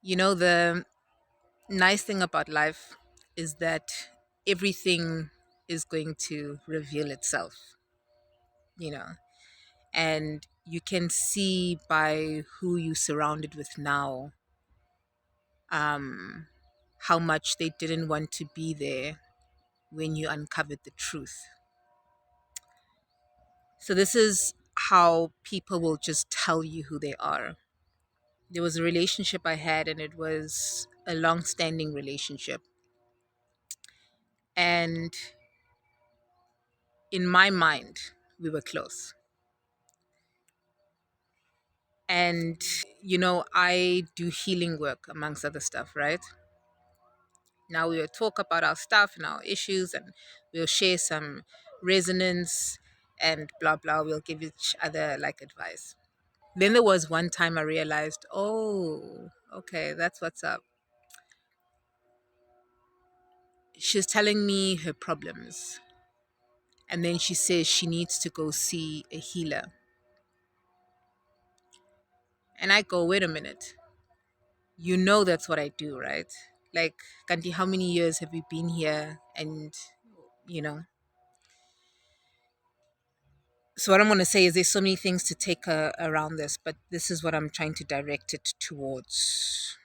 The nice thing about life is that everything is going to reveal itself, you know, and you can see by who you surrounded with now, um, how much they didn't want to be there when you uncovered the truth. So, this is how people will just tell you who they are. There was a relationship I had, and it was a long standing relationship. And in my mind, we were close. And, I do healing work amongst other stuff, right? Now we'll talk about our stuff and our issues, and we'll share some resonance and blah, blah. We'll give each other like advice. Then there was one time I realized, oh, okay, that's what's up. She's telling me her problems. And then she says she needs to go see a healer. And I go, wait a minute. You know that's what I do, right? Like, Kanti, how many years have we been here? And, you know. So what I'm going to say is there's so many things to take around this, but this is what I'm trying to direct it towards.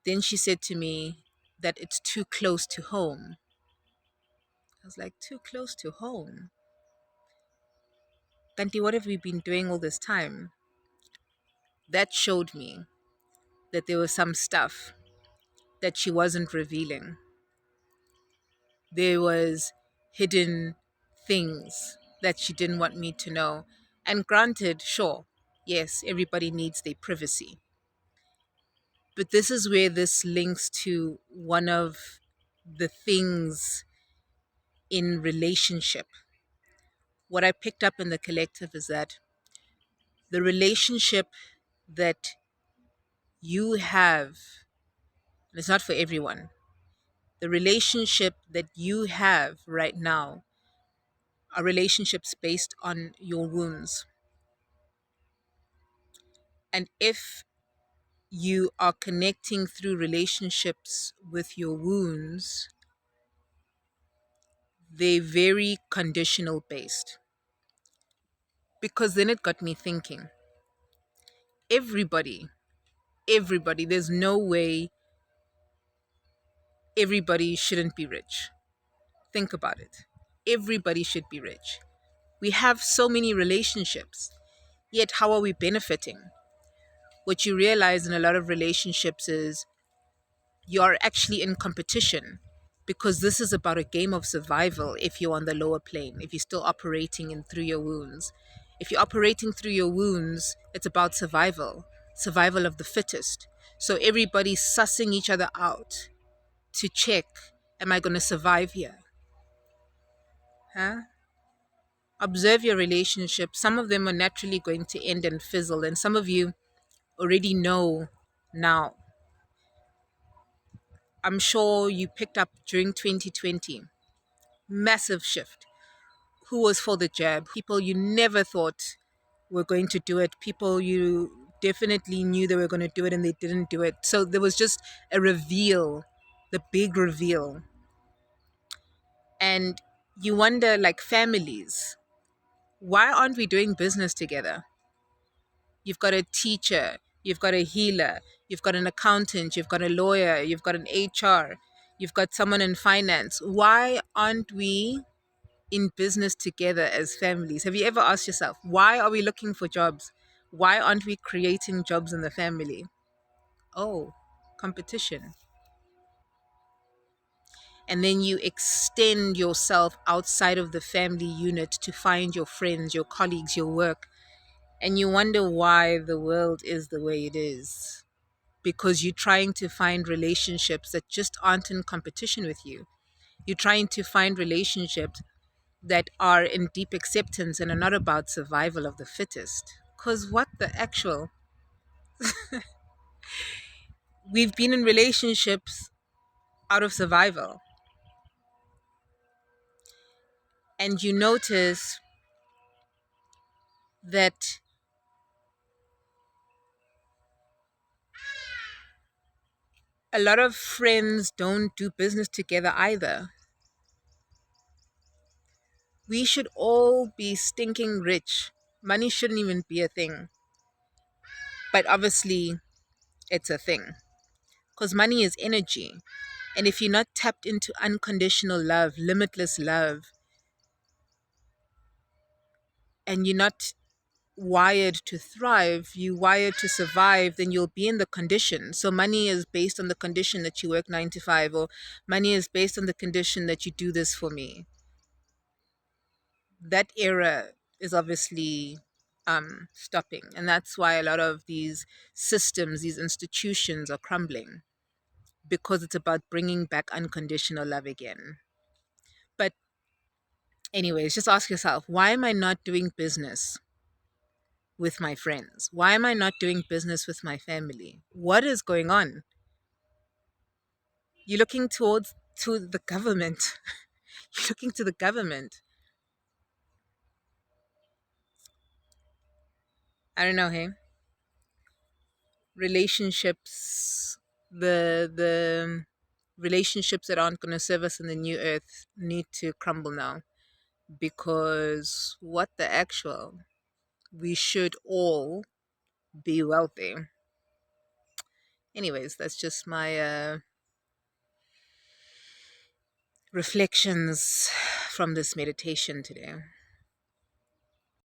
Then she said to me that it's too close to home. I was like, too close to home? Kanti, what have we been doing all this time? That showed me that there was some stuff that she wasn't revealing. There was hidden things that she didn't want me to know. And granted, sure, yes, everybody needs their privacy. But this is where this links to one of the things in relationship. What I picked up in the collective is that the relationship that you have, and it's not for everyone, the relationship that you have right now are relationships based on your wounds. And if you are connecting through relationships with your wounds, they're very conditional based. Because then it got me thinking, everybody, everybody, there's no way everybody shouldn't be rich. Think about it. Everybody should be rich. We have so many relationships, yet how are we benefiting? What you realize in a lot of relationships is you're actually in competition, because this is about a game of survival. If you're on the lower plane, if you're still operating in through your wounds, if you're operating through your wounds, it's about survival of the fittest. So everybody's sussing each other out to check, am I going to survive here? Huh? Observe your relationship. Some of them are naturally going to end and fizzle, and some of you already know now. I'm sure you picked up during 2020, massive shift. Who was for the jab? People you never thought were going to do it. People you definitely knew they were going to do it and they didn't do it. So there was just a reveal, the big reveal. And you wonder, like families, why aren't we doing business together? You've got a teacher, you've got a healer, you've got an accountant, you've got a lawyer, you've got an HR, you've got someone in finance. Why aren't we in business together as families? Have you ever asked yourself, why are we looking for jobs? Why aren't we creating jobs in the family? Oh, competition. And then you extend yourself outside of the family unit to find your friends, your colleagues, your work. And you wonder why the world is the way it is. Because you're trying to find relationships that just aren't in competition with you. You're trying to find relationships that are in deep acceptance and are not about survival of the fittest. Because what the actual? We've been in relationships out of survival. And you notice that A lot of friends don't do business together either. We should all be stinking rich. Money shouldn't even be a thing. But obviously, it's a thing. Because money is energy. And if you're not tapped into unconditional love, limitless love, and you're not wired to thrive, you wired to survive, then you'll be in the condition. So money is based on the condition that you work 9 to 5, or money is based on the condition that you do this for me. That era is obviously stopping. And that's why a lot of these systems, these institutions are crumbling, because it's about bringing back unconditional love again. But, anyways, just ask yourself, why am I not doing business with my friends? Why am I not doing business with my family? What is going on? You're looking towards to the government. You're looking to the government. I don't know, hey. Relationships, the relationships that aren't going to serve us in the new earth need to crumble now, because what the actual, we should all be wealthy. Anyways, that's just my reflections from this meditation today.